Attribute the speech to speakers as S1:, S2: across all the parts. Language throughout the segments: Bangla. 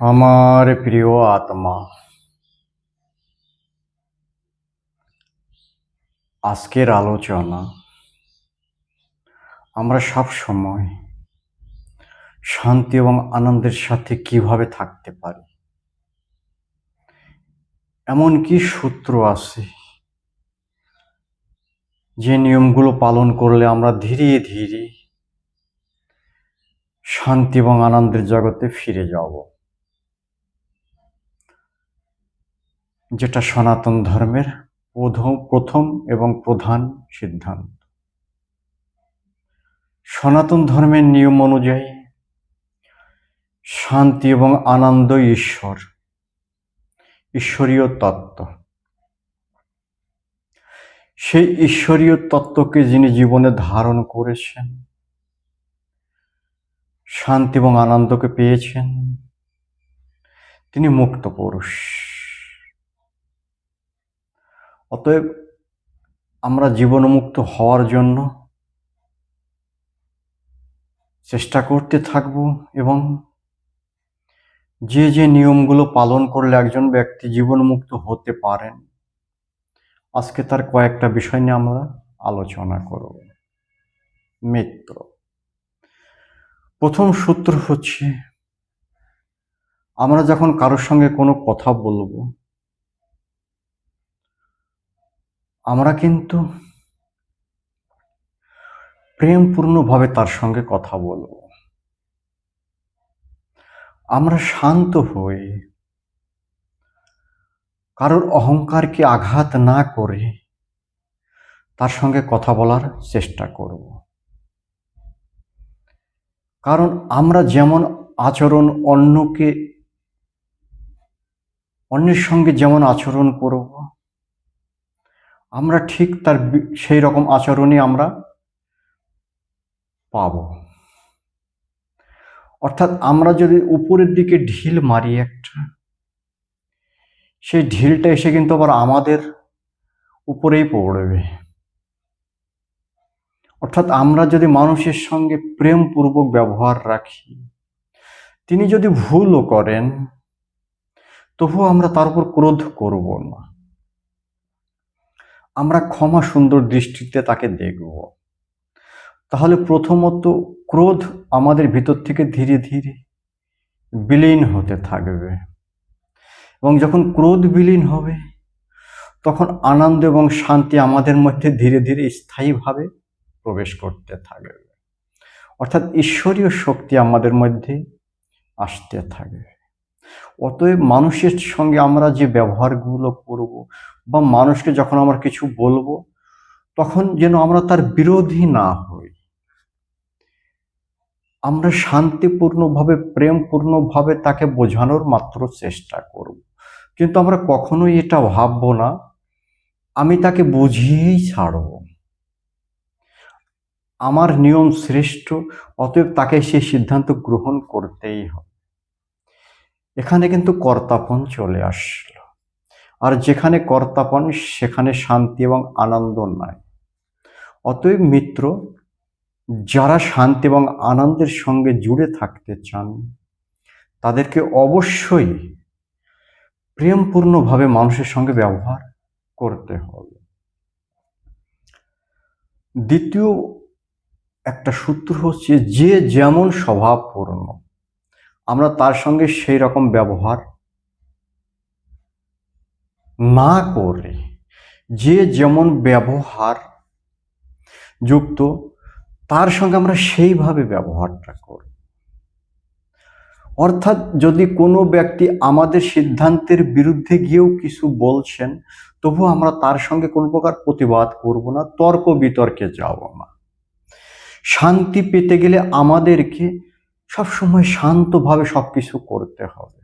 S1: আমার প্রিয় আত্মা, আজকের আলোচনা আমরা সব সময় শান্তি এবং আনন্দের সাথে কিভাবে থাকতে পারি। এমন কি সূত্র আছে যে নিয়মগুলো পালন করলে আমরা ধীরে ধীরে শান্তি এবং আনন্দের জগতে ফিরে যাব, যেটা সনাতন ধর্মের প্রথম এবং প্রধান সিদ্ধান্ত। সনাতন ধর্মের নিয়ম অনুযায়ী শান্তি এবং আনন্দ ঈশ্বরীয় তত্ত্ব। সেই ঈশ্বরীয় তত্ত্বকে যিনি জীবনে ধারণ করেছেন, শান্তি এবং আনন্দকে পেয়েছেন, তিনি মুক্ত পুরুষ। অতএব আমরা জীবনমুক্ত হওয়ার জন্য চেষ্টা করতে থাকব এবং যে যে নিয়মগুলো পালন করলে একজন ব্যক্তি জীবনমুক্ত হতে পারেন, আজকে তার কয়েকটা বিষয় নিয়ে আমরা আলোচনা করব। মিত্র, প্রথম সূত্র হচ্ছে, আমরা যখন কারোর সঙ্গে কোনো কথা বলবো, আমরা কিন্তু প্রেমপূর্ণভাবে তার সঙ্গে কথা বলবো। আমরা শান্ত হয়ে কারোর অহংকারকে আঘাত না করে তার সঙ্গে কথা বলার চেষ্টা করব। কারণ আমরা যেমন আচরণ অন্যের সঙ্গে যেমন আচরণ করব, আমরা ঠিক তার সেই রকম আচরণই আমরা পাব। অর্থাৎ আমরা যদি উপরের দিকে ঢিল মারি একটা, সেই ঢিলটা এসে কিন্তু আবার আমাদের উপরেই পড়বে। অর্থাৎ আমরা যদি মানুষের সঙ্গে প্রেমপূর্বক ব্যবহার রাখি, তিনি যদি ভুলও করেন তবুও আমরা তার উপর ক্রোধ করব না, আমরা ক্ষমা সুন্দর দৃষ্টিতে তাকে দেখব। তাহলে প্রথমত ক্রোধ আমাদের ভিতর থেকে ধীরে ধীরে বিলীন হতে থাকবে, এবং যখন ক্রোধ বিলীন হবে তখন আনন্দ এবং শান্তি আমাদের মধ্যে ধীরে ধীরে স্থায়ীভাবে প্রবেশ করতে থাকবে। অর্থাৎ ঈশ্বরীয় শক্তি আমাদের মধ্যে আসতে থাকবে। অতএব মানুষের সঙ্গে আমরা যে ব্যবহারগুলো করব বা মানুষকে যখন আমরা কিছু বলবো, তখন যেন আমরা তার বিরোধী না হই। আমরা শান্তিপূর্ণভাবে প্রেমপূর্ণভাবে তাকে বোঝানোর মাত্র চেষ্টা করব, কিন্তু আমরা কখনোই এটা ভাববো না আমি তাকে বুঝিয়েই ছাড়ব, আমার নিয়ম শ্রেষ্ঠ, অতএব তাকে সেই সিদ্ধান্ত গ্রহণ করতেই হবে। এখানে কিন্তু কর্তাপন চলে আসলো, আর যেখানে কর্তাপন সেখানে শান্তি এবং আনন্দ নাই। অতএব মিত্র, যারা শান্তি এবং আনন্দের সঙ্গে জুড়ে থাকতে চান, তাদেরকে অবশ্যই প্রেমপূর্ণভাবে মানুষের সঙ্গে ব্যবহার করতে হবে। দ্বিতীয় একটা সূত্র হচ্ছে, যে যেমন স্বভাবপূর্ণ আমরা তার সঙ্গে সেই রকম ব্যবহার না করে যে যেমন ব্যবহার যুক্ত তার সঙ্গে আমরা সেইভাবে ব্যবহারটা করি। অর্থাৎ যদি কোনো ব্যক্তি আমাদের সিদ্ধান্তের বিরুদ্ধে গিয়েও কিছু বলছেন, তবু আমরা তার সঙ্গে কোনো প্রকার প্রতিবাদ করব না, তর্ক বিতর্কে যাব না। শান্তি পেতে গেলে আমাদেরকে সবসময় শান্তভাবে সবকিছু করতে হবে।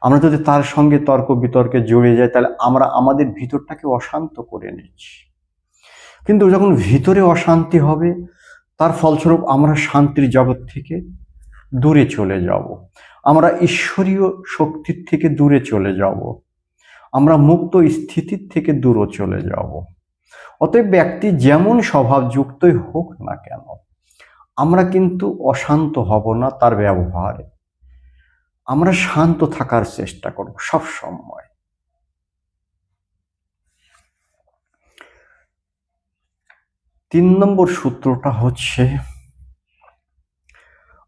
S1: আমরা যদি তার সঙ্গে তর্ক বিতর্কে জড়িয়ে যাই, তাহলে আমরা আমাদের ভিতরটাকে অশান্ত করে নিচ্ছি। কিন্তু যখন ভিতরে অশান্তি হবে, তার ফলস্বরূপ আমরা শান্তির জগৎ থেকে দূরে চলে যাব, আমরা ঈশ্বরীয় শক্তির থেকে দূরে চলে যাব, আমরা মুক্ত স্থিতির থেকে দূরে চলে যাব। অতএব ব্যক্তি যেমন স্বভাবযুক্তই হোক না কেন, আমরা কিন্তু অশান্ত হব না তার ব্যবহারে। আমরা শান্ত থাকার চেষ্টা করব সব সময়। 3 নম্বর সূত্রটা হচ্ছে,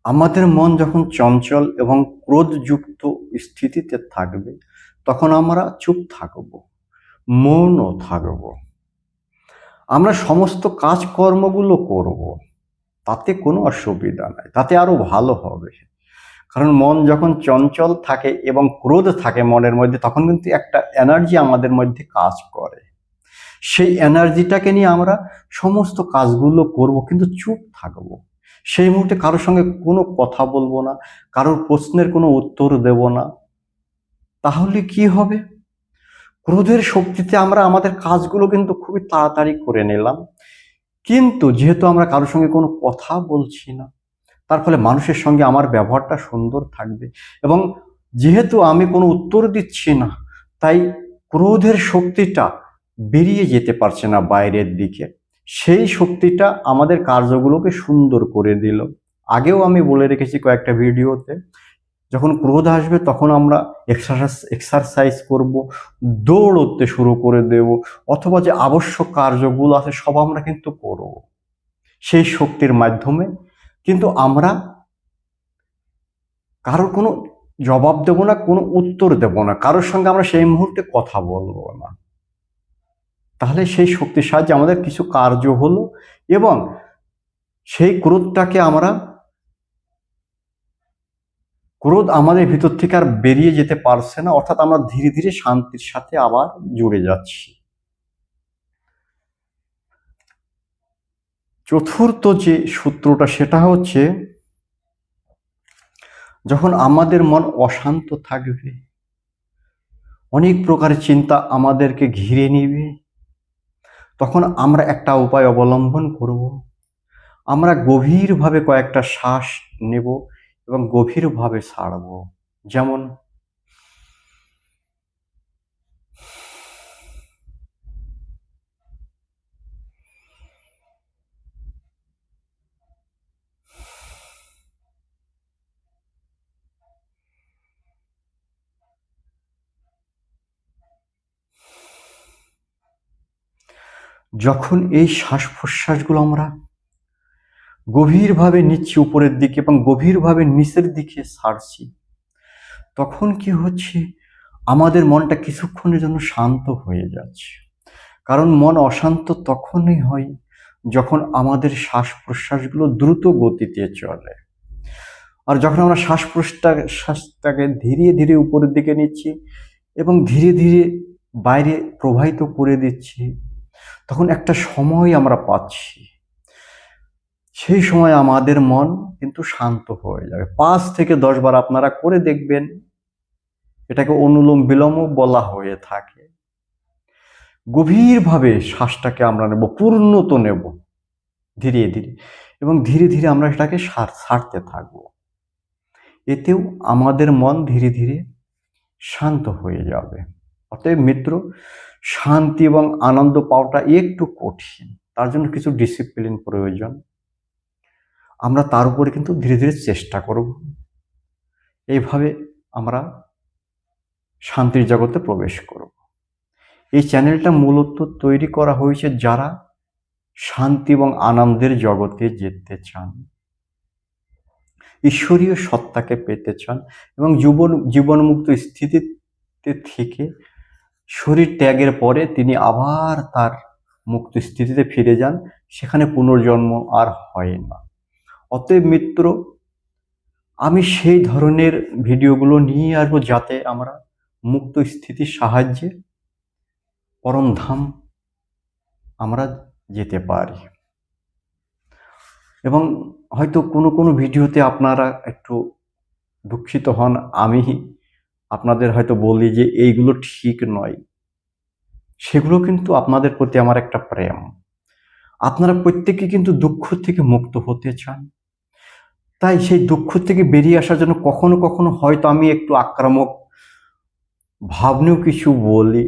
S1: আমাদের মন যখন চঞ্চল এবং ক্রোধযুক্ত স্থিতিতে থাকবে তখন আমরা চুপ থাকব, মৌনও থাকব। আমরা সমস্ত কাজকর্মগুলো করব, তাতে কোনো অসুবিধা নাই, তাতে আরো ভালো হবে। কারণ মন যখন চঞ্চল থাকে এবং ক্রোধ থাকে মনের মধ্যে, তখন কিন্তু একটা এনার্জি আমাদের মধ্যে কাজ করে। সেই এনার্জিটাকে নিয়ে আমরা সমস্ত কাজগুলো করব, কিন্তু চুপ থাকবো। সেই মুহূর্তে কারোর সঙ্গে কোনো কথা বলবো না, কারোর প্রশ্নের কোনো উত্তর দেব না। তাহলে কি হবে? ক্রোধের শক্তিতে আমরা আমাদের কাজগুলো কিন্তু খুবই তাড়াতাড়ি করে নিলাম, কিন্তু যেহেতু আমরা কারোর সঙ্গে কোনো কথা বলছি না, তার ফলে মানুষের সঙ্গে আমার ব্যবহারটা সুন্দর থাকবে। এবং যেহেতু আমি কোনো উত্তর দিচ্ছি না, তাই ক্রোধের শক্তিটা বেরিয়ে যেতে পারছে না বাইরের দিকে। সেই শক্তিটা আমাদের কার্যগুলোকে সুন্দর করে দিল। আগেও আমি বলে রেখেছি কয়েকটা ভিডিওতে, যখন ক্রোধ আসবে তখন আমরা এক্সারসাইজ করব, দৌড়তে শুরু করে দেব, অথবা যে আবশ্যক কার্যগুলো আছে সব আমরা কিন্তু করব সেই শক্তির মাধ্যমে। কিন্তু আমরা কারোর কোনো জবাব দেব না, কোনো উত্তর দেব না, কারোর সঙ্গে আমরা সেই মুহূর্তে কথা বলবো না। তাহলে সেই শক্তির সাহায্যে আমাদের কিছু কার্য হলো এবং সেই ক্রোধটাকে ক্রোধ আমাদের ভিতর থেকে আর বেরিয়ে যেতে পারছে না, অর্থাৎ আমরা ধীরে ধীরে শান্তির সাথে আবার জুড়ে যাচ্ছি। চতুর্থ যে সূত্রটা সেটা হচ্ছে, যখন আমাদের মন অশান্ত থাকবে, অনেক প্রকারের চিন্তা আমাদেরকে ঘিরে নিবে, তখন আমরা একটা উপায় অবলম্বন করব। আমরা গভীরভাবে কয়েকটা শ্বাস নেব এবং গভীরভাবে ছাড়ব। যেমন যখন এই শ্বাস প্রশ্বাসগুলো আমরা গভীরভাবে নিচ্ছি উপরের দিকে এবং গভীরভাবে নিচের দিকে ছাড়ছি, তখন কি হচ্ছে, আমাদের মনটা কিছুক্ষণের জন্য শান্ত হয়ে যাচ্ছে। কারণ মন অশান্ত তখনই হয় যখন আমাদের শ্বাস প্রশ্বাসগুলো দ্রুত গতিতে চলে। আর যখন আমরা শ্বাসটাকে ধীরে ধীরে উপরের দিকে নিচ্ছি এবং ধীরে ধীরে বাইরে প্রবাহিত করে দিচ্ছি, তখন একটা সময় আমরা পাচ্ছি, সেই সময় আমাদের মন কিন্তু শান্ত হয়ে যাবে। 5 থেকে 10 বার আপনারা করে দেখবেন, এটাকে অনুলোম বিলোমও বলা হয়ে থাকে। গভীরভাবে শ্বাসটাকে আমরা নেব, পূর্ণত নেব ধীরে ধীরে, এবং ধীরে ধীরে আমরা সেটাকে ছাড়তে থাকবো। এতেও আমাদের মন ধীরে ধীরে শান্ত হয়ে যাবে। অতএব মিত্র, শান্তি এবং আনন্দ পাওয়াটা একটু কঠিন, তার জন্য কিছু ডিসিপ্লিন প্রয়োজন। আমরা তার উপরে কিন্তু ধীরে ধীরে চেষ্টা করব। এইভাবে আমরা শান্তির জগতে প্রবেশ করব। এই চ্যানেলটা মূলত তৈরি করা হয়েছে যারা শান্তি এবং আনন্দের জগতে যেতে চান, ঈশ্বরীয় সত্তাকে পেতে চান এবং জীবনমুক্ত স্থিতিতে থেকে শরীর ত্যাগের পরে তিনি আবার তার মুক্ত স্থিতিতে ফিরে যান, সেখানে পুনর্জন্ম আর হয় না। অতএব মিত্র, আমি সেই ধরনের ভিডিওগুলো নিয়ে আসবো যাতে আমরা মুক্ত স্থিতির সাহায্যে পরমধাম আমরা যেতে পারি। এবং হয়তো কোনো কোনো ভিডিওতে আপনারা একটু দুঃখিত হন, আমি আপনাদের হয়তো বলি যে এইগুলো ঠিক নয়, সেগুলো কিন্তু আপনাদের প্রতি আমার একটা প্রেম। আপনারা প্রত্যেকে কিন্তু দুঃখ থেকে মুক্ত হতে চান, তাই সেই দুঃখ থেকে বেরিয়ে আসার জন্য কখনো কখনো হয়তো আমি একটু আক্রামক ভাবনেও কিছু বলি,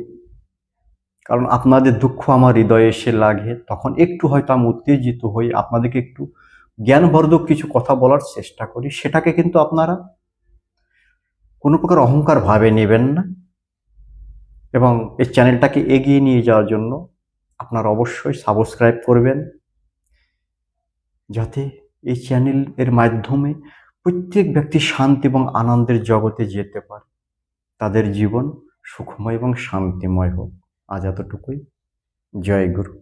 S1: কারণ আপনাদের দুঃখ আমার হৃদয়ে এসে লাগে, তখন একটু হয়তো আমি উত্তেজিত হই, আপনাদেরকে একটু জ্ঞানবর্ধক কিছু কথা বলার চেষ্টা করি। সেটাকে কিন্তু আপনারা কোনো প্রকার অহংকার ভাবে নেবেন না, এবং এই চ্যানেলটাকে এগিয়ে নিয়ে যাওয়ার জন্য আপনারা অবশ্যই সাবস্ক্রাইব করবেন, যাতে এই চ্যানেলের মাধ্যমে প্রত্যেক ব্যক্তি শান্তি এবং আনন্দের জগতে যেতে পারে, তাদের জীবন সুখময় এবং শান্তিময় হোক। আজ এতটুকুই। জয় গুরু।